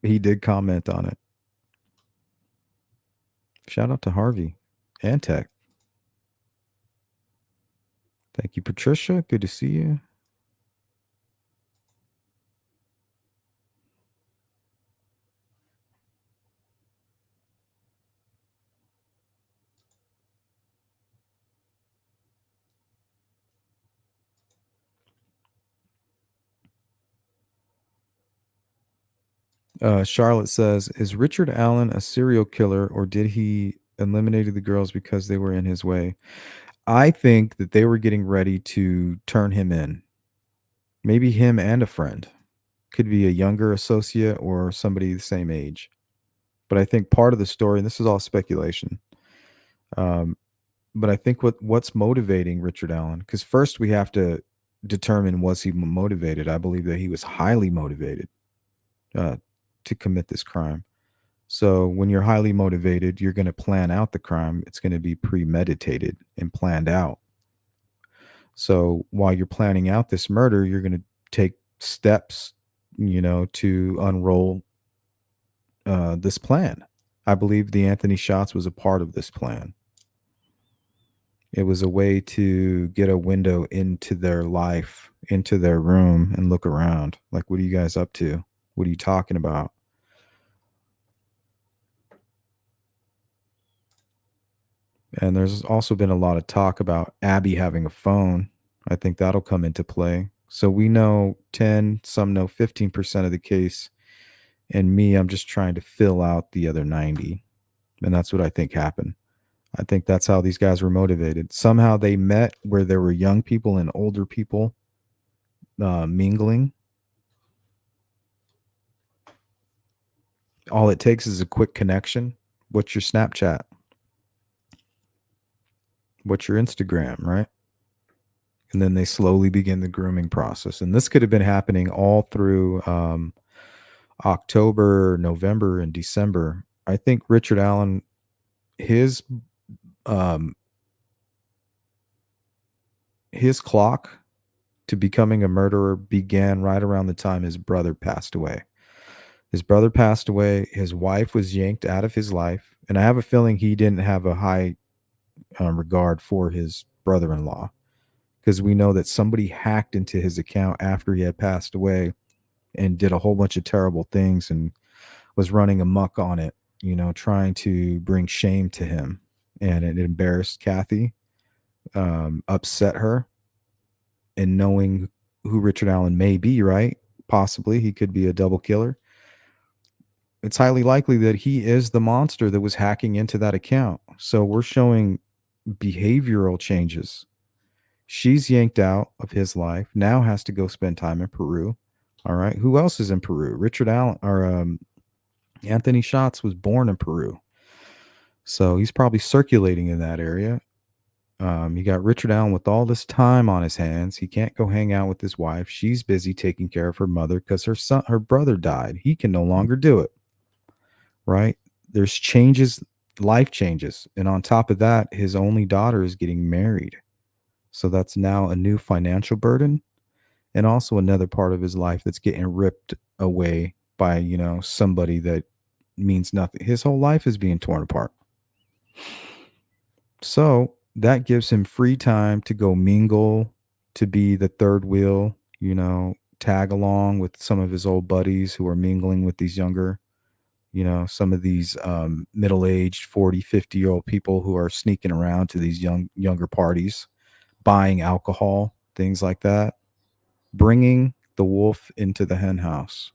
He did comment on it. Shout out to Harvey and Tech. Thank you, Patricia. Good to see you. Charlotte says, "Is Richard Allen a serial killer, or did he eliminated the girls because they were in his way?" I think that they were getting ready to turn him in. Maybe him and a friend. Could be a younger associate or somebody the same age. But I think part of the story, and this is all speculation, um, but I think what's motivating Richard Allen, because first we have to determine, was he motivated? I believe that he was highly motivated uh, to commit this crime. So when you're highly motivated, you're going to plan out the crime. It's going to be premeditated and planned out. So while you're planning out this murder, you're going to take steps, to unroll this plan. I believe the Anthony shots was a part of this plan. It was a way to get a window into their life, into their room, and look around. Like, what are you guys up to? What are you talking about? And there's also been a lot of talk about Abby having a phone. I think that'll come into play. So we know 10, some know 15% of the case. And me, I'm just trying to fill out the other 90. And that's what I think happened. I think that's how these guys were motivated. Somehow they met where there were young people and older people mingling. All it takes is a quick connection. What's your Snapchat? What's your Instagram, right? And then they slowly begin the grooming process. And this could have been happening all through October, November, and December. I think Richard Allen, his um, his clock to becoming a murderer began right around the time his brother passed away. His brother passed away. His wife was yanked out of his life, and I have a feeling he didn't have a high regard for his brother-in-law because we know that somebody hacked into his account after he had passed away and did a whole bunch of terrible things and was running amok on it, trying to bring shame to him. And it embarrassed Kathy, upset her, and knowing who Richard Allen may be, right? Possibly he could be a double killer. It's highly likely that he is the monster that was hacking into that account. So we're showing behavioral changes. She's yanked out of his life, now has to go spend time in Peru. All right. Who else is in Peru? Richard Allen or Anthony Schatz was born in Peru. So he's probably circulating in that area. You got Richard Allen with all this time on his hands. He can't go hang out with his wife. She's busy taking care of her mother because her brother died. He can no longer do it. Right? There's changes, life changes, and on top of that, his only daughter is getting married. So that's now a new financial burden, and also another part of his life that's getting ripped away by somebody that means nothing. His whole life is being torn apart. So that gives him free time to go mingle, to be the third wheel, tag along with some of his old buddies who are mingling with these younger, some of these middle-aged 40, 50-year-old people who are sneaking around to these younger parties, buying alcohol, things like that, bringing the wolf into the hen house.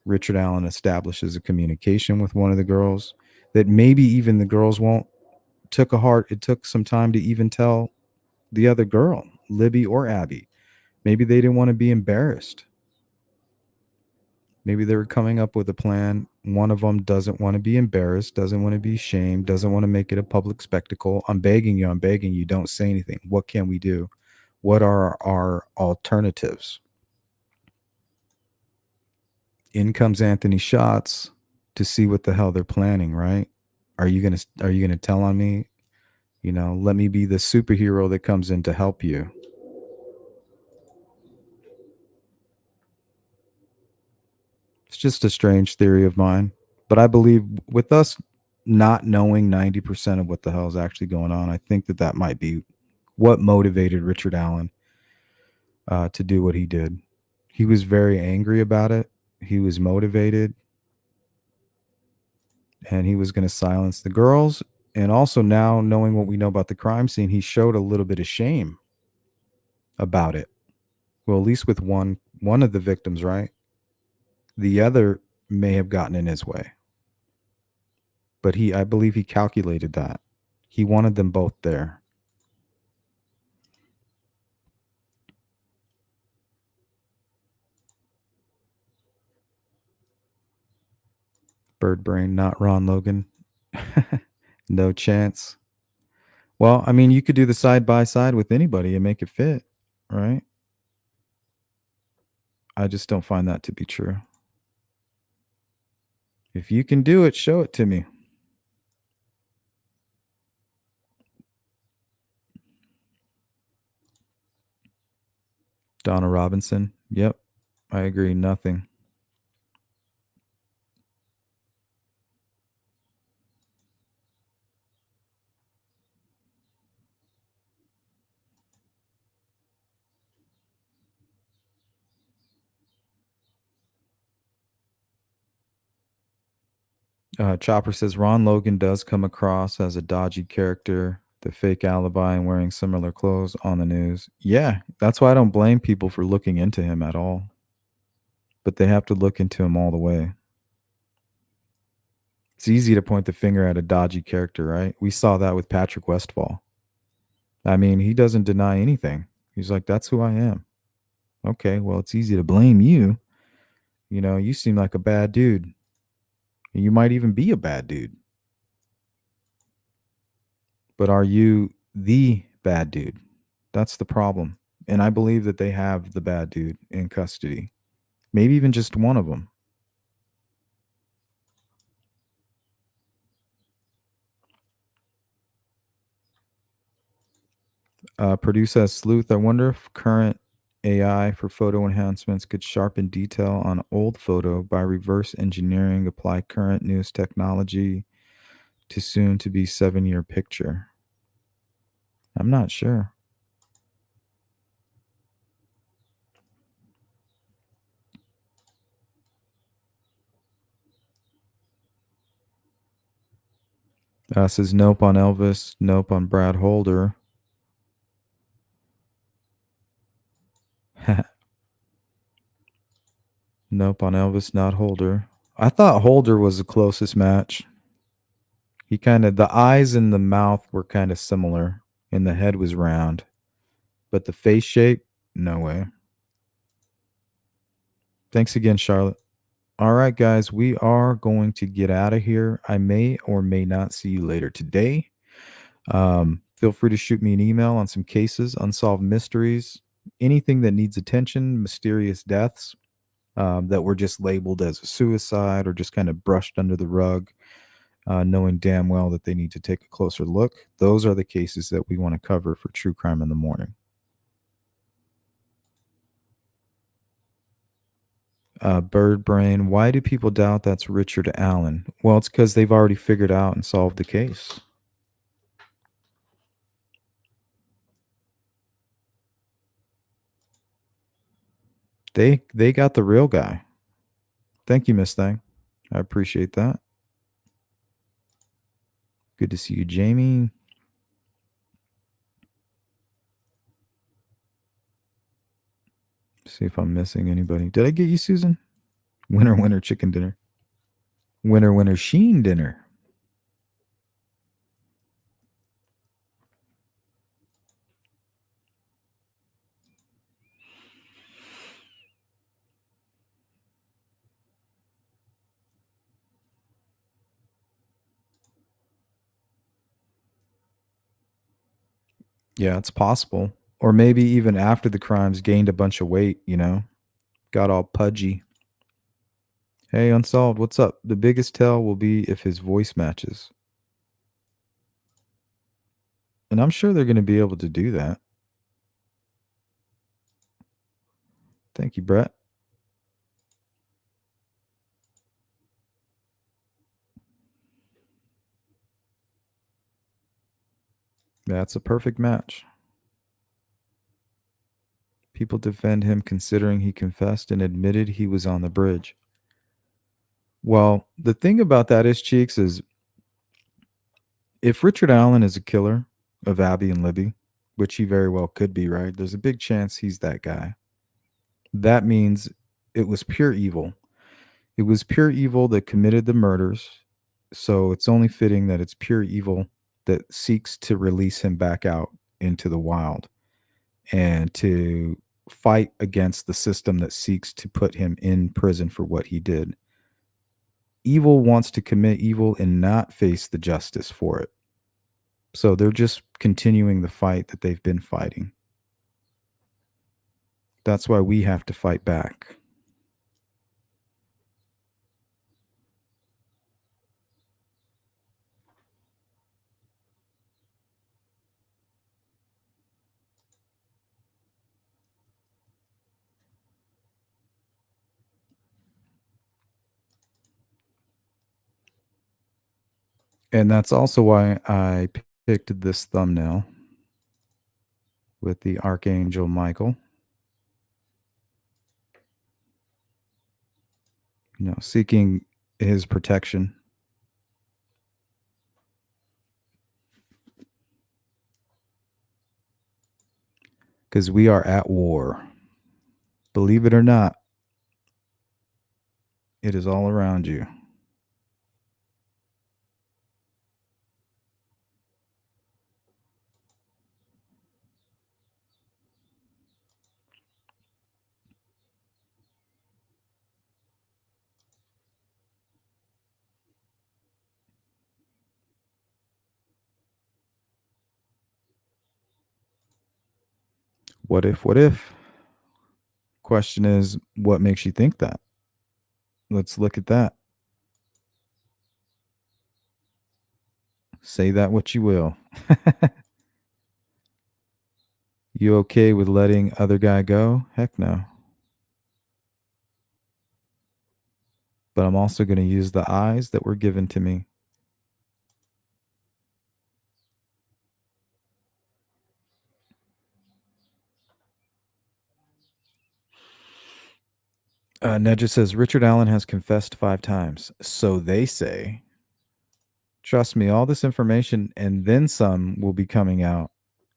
Richard Allen establishes a communication with one of the girls that maybe even the girls won't it took some time to even tell the other girl, Libby or Abby. Maybe they didn't want to be embarrassed. Maybe they were coming up with a plan. One of them doesn't want to be embarrassed, doesn't want to be shamed, doesn't want to make it a public spectacle. I'm begging you, don't say anything. What can we do? What are our alternatives? In comes Anthony Schatz to see what the hell they're planning, right? Are you gonna tell on me? Let me be the superhero that comes in to help you. It's just a strange theory of mine. But I believe with us not knowing 90% of what the hell is actually going on, I think that might be what motivated Richard Allen to do what he did. He was very angry about it. He was motivated, and he was going to silence the girls. And also, now knowing what we know about the crime scene, he showed a little bit of shame about it. Well, at least with one of the victims, right? The other may have gotten in his way. But I believe he calculated that. He wanted them both there. Bird brain, not Ron Logan. No chance. Well, I mean, you could do the side by side with anybody and make it fit, right? I just don't find that to be true. If you can do it, show it to me. Donna Robinson. Yep. I agree. Nothing. Chopper says Ron Logan does come across as a dodgy character. The fake alibi and wearing similar clothes on the news. Yeah, that's why I don't blame people for looking into him at all. But they have to look into him all the way. It's easy to point the finger at a dodgy character, right? We saw that with Patrick Westfall. I mean, he doesn't deny anything. He's like, that's who I am. Okay, well, it's easy to blame you. You know, you seem like a bad dude. You might even be a bad dude. But are you the bad dude? That's the problem. And I believe that they have the bad dude in custody. Maybe even just one of them. Purdue says, Sleuth, I wonder if current AI for photo enhancements could sharpen detail on old photo by reverse engineering, apply current news technology to soon to be 7-year picture. I'm not sure. Says nope on Elvis, nope on Brad Holder. Nope on Elvis, not Holder. I thought Holder was the closest match. He kind of, the eyes and the mouth were kind of similar, and the head was round. But the face shape, no way. Thanks again, Charlotte. All right, guys, we are going to get out of here. I may or may not see you later today. Feel free to shoot me an email on some cases, unsolved mysteries, anything that needs attention, mysterious deaths that were just labeled as a suicide or just kind of brushed under the rug, knowing damn well that they need to take a closer look. Those are the cases that we want to cover for True Crime in the Morning. Bird Brain, why do people doubt that's Richard Allen? Well, it's because they've already figured out and solved the case. They got the real guy. Thank you, Miss Thing. I appreciate that. Good to see you, Jamie. See if I'm missing anybody. Did I get you, Susan? Winner, winner, chicken dinner. Winner, winner, sheen dinner. Yeah, it's possible. Or maybe even after the crimes gained a bunch of weight, you know? Got all pudgy. Hey, Unsolved, what's up? The biggest tell will be if his voice matches. And I'm sure they're going to be able to do that. Thank you, Brett. That's a perfect match. People defend him considering he confessed and admitted he was on the bridge. Well, the thing about that is, Cheeks, is if Richard Allen is a killer of Abby and Libby, which he very well could be, right? There's a big chance he's that guy. That means it was pure evil. It was pure evil that committed the murders. So it's only fitting that it's pure evil that seeks to release him back out into the wild and to fight against the system that seeks to put him in prison for what he did. Evil wants to commit evil and not face the justice for it. So they're just continuing the fight that they've been fighting. That's why we have to fight back. And that's also why I picked this thumbnail with the Archangel Michael. You know, seeking his protection Because we are at war. Believe it or not, it is all around you. What if, what if? Question is, what makes you think that? Let's look at that. Say that what you will. You okay with letting other guy go? Heck no. But I'm also going to use the eyes that were given to me. Nedja says Richard Allen has confessed 5 times. So they say. Trust me, all this information and then some will be coming out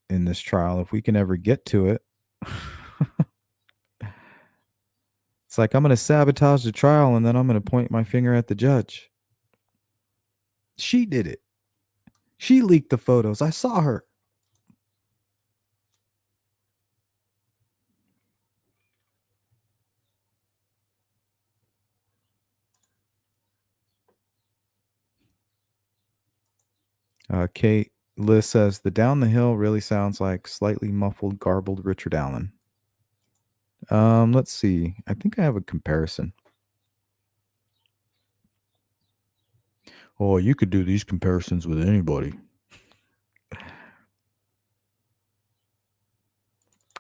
in this trial if we can ever get to it. It's like I'm going to sabotage the trial and then I'm going to point my finger at the judge. She did it. She leaked the photos. I saw her. Kate Liz says the down the hill really sounds like slightly muffled, garbled Richard Allen. Let's see. I think I have a comparison. Oh, you could do these comparisons with anybody.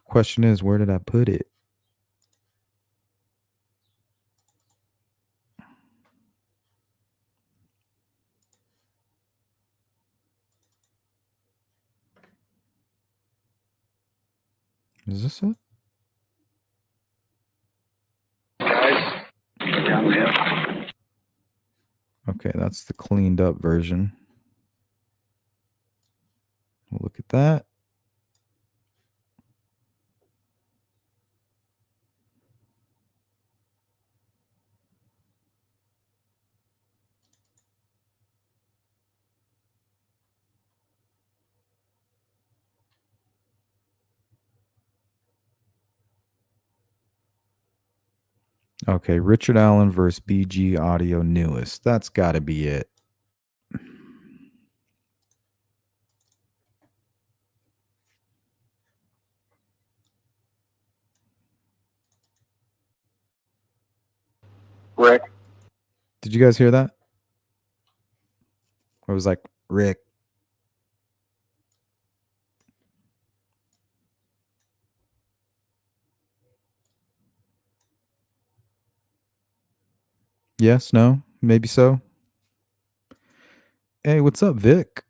Question is, where did I put it? Is this it? Guys, down the hill. Okay, that's the cleaned up version. We'll look at that. Okay, Richard Allen versus BG Audio newest. That's got to be it. Rick. Did you guys hear that? It was like, Rick. Yes, no, maybe so. Hey, what's up, Vic?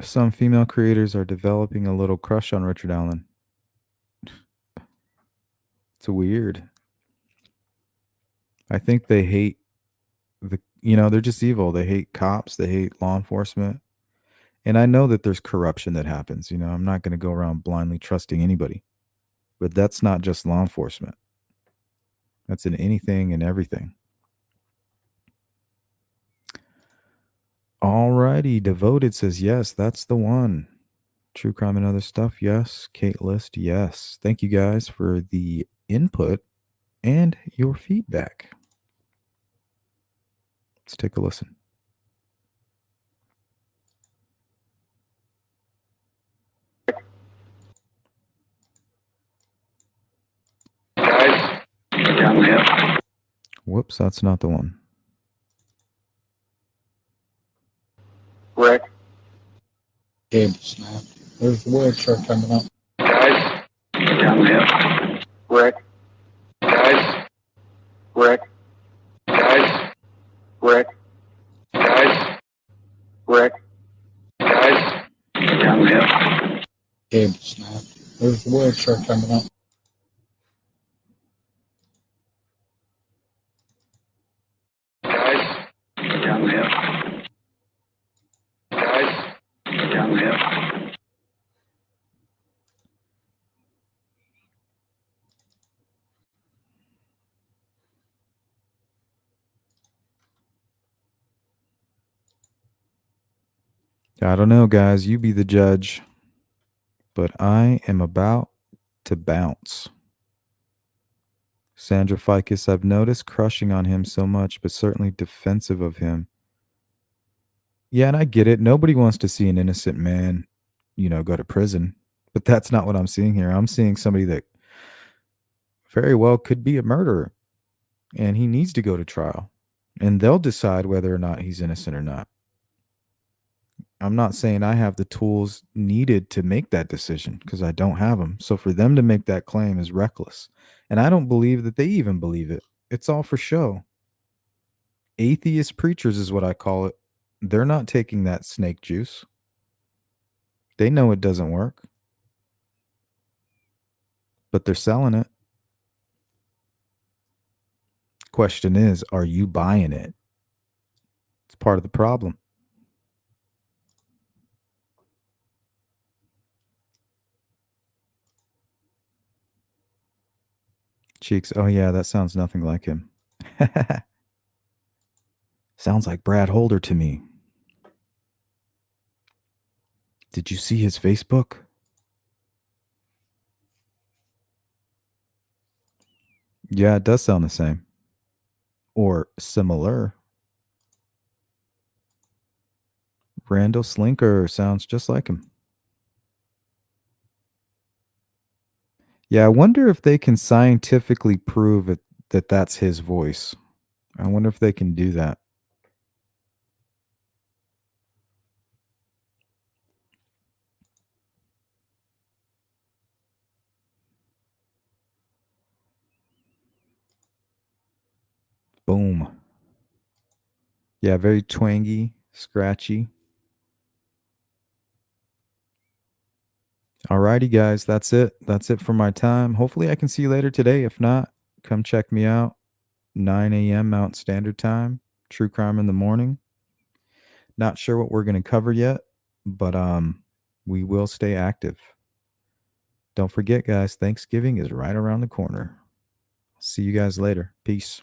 Some female creators are developing a little crush on Richard Allen. It's weird. I think they hate they're just evil. They hate cops, they hate law enforcement. And I know that there's corruption that happens. I'm not going to go around blindly trusting anybody. But that's not just law enforcement. That's in anything and everything. Alrighty, Devoted says yes, that's the one. True crime and other stuff, yes. Kate List, yes. Thank you guys for the input and your feedback. Let's take a listen. Guys, down the hill. Whoops, that's not the one. Rick. Cable snap. There's the word truck coming up. Guys, down the hill. Rick. Guys. Rick. Guys. Rick. Guys. Rick. Guys, down the hill. Cable snap. There's the word truck coming up. Guys, down the hill. Guys, down the hill. I don't know, guys. You be the judge. But I am about to bounce. Sandra Ficus, I've noticed crushing on him so much, but certainly defensive of him. Yeah, and I get it. Nobody wants to see an innocent man, go to prison. But that's not what I'm seeing here. I'm seeing somebody that very well could be a murderer, and he needs to go to trial. And they'll decide whether or not he's innocent or not. I'm not saying I have the tools needed to make that decision because I don't have them. So for them to make that claim is reckless. And I don't believe that they even believe it. It's all for show. Atheist preachers is what I call it. They're not taking that snake juice. They know it doesn't work, but they're selling it. Question is, are you buying it? It's part of the problem. Cheeks, oh yeah, that sounds nothing like him. Sounds like Brad Holder to me. Did you see his Facebook? Yeah, it does sound the same. Or similar. Randall Slinker sounds just like him. Yeah, I wonder if they can scientifically prove it, that that's his voice. I wonder if they can do that. Boom. Yeah, very twangy, scratchy. Alrighty, guys, that's it. That's it for my time. Hopefully, I can see you later today. If not, come check me out. 9 a.m. Mountain Standard Time. True crime in the morning. Not sure what we're going to cover yet, but we will stay active. Don't forget, guys, Thanksgiving is right around the corner. See you guys later. Peace.